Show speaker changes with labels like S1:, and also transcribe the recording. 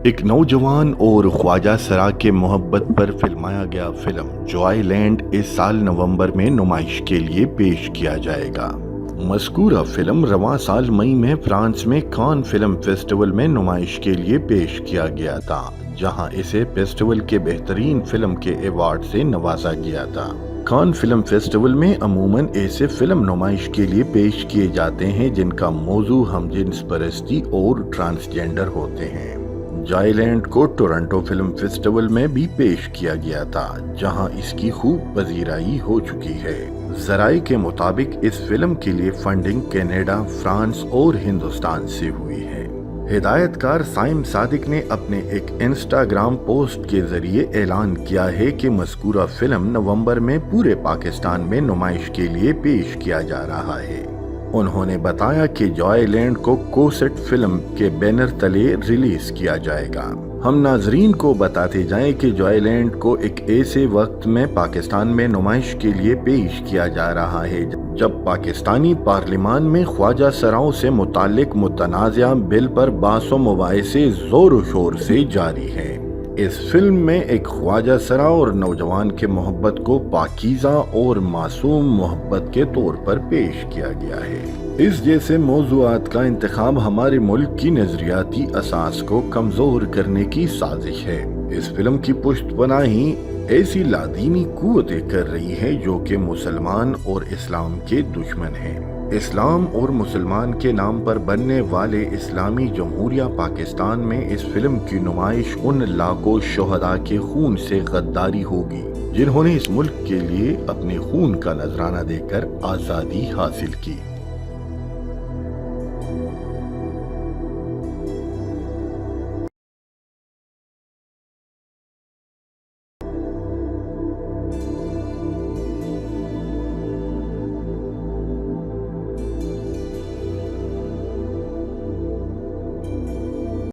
S1: ایک نوجوان اور خواجہ سرا کے محبت پر فلمایا گیا فلم جوائے لینڈ اس سال نومبر میں نمائش کے لیے پیش کیا جائے گا۔ مذکورہ فلم رواں سال مئی میں فرانس میں کان فلم فیسٹیول میں نمائش کے لیے پیش کیا گیا تھا، جہاں اسے فیسٹیول کے بہترین فلم کے ایوارڈ سے نوازا گیا تھا۔ کان فلم فیسٹیول میں عموماً ایسے فلم نمائش کے لیے پیش کیے جاتے ہیں جن کا موضوع ہم جنس پرستی اور ٹرانسجینڈر ہوتے ہیں۔ جوائے لینڈ کو ٹورنٹو فلم فیسٹیول میں بھی پیش کیا گیا تھا، جہاں اس کی خوب پذیرائی ہو چکی ہے۔ ذرائع کے مطابق اس فلم کے لیے فنڈنگ کینیڈا، فرانس اور ہندوستان سے ہوئی ہے۔ ہدایت کار سائم صادق نے اپنے ایک انسٹاگرام پوسٹ کے ذریعے اعلان کیا ہے کہ مذکورہ فلم نومبر میں پورے پاکستان میں نمائش کے لیے پیش کیا جا رہا ہے۔ انہوں نے بتایا کہ جوائے لینڈ کو کوسٹ فلم کے بینر تلے ریلیز کیا جائے گا۔ ہم ناظرین کو بتاتے جائیں کہ جوائے لینڈ کو ایک ایسے وقت میں پاکستان میں نمائش کے لیے پیش کیا جا رہا ہے جب پاکستانی پارلیمان میں خواجہ سراؤں سے متعلق متنازعہ بل پر بحث و مباحثے زور و شور سے جاری ہے۔ اس فلم میں ایک خواجہ سرا اور نوجوان کے محبت کو پاکیزہ اور معصوم محبت کے طور پر پیش کیا گیا ہے۔ اس جیسے موضوعات کا انتخاب ہمارے ملک کی نظریاتی اساس کو کمزور کرنے کی سازش ہے۔ اس فلم کی پشت پناہی ایسی لادینی قوتیں کر رہی ہیں جو کہ مسلمان اور اسلام کے دشمن ہیں۔ اسلام اور مسلمان کے نام پر بننے والے اسلامی جمہوریہ پاکستان میں اس فلم کی نمائش ان لاکھوں شہداء کے خون سے غداری ہوگی جنہوں نے اس ملک کے لیے اپنے خون کا نذرانہ دے کر آزادی حاصل کی۔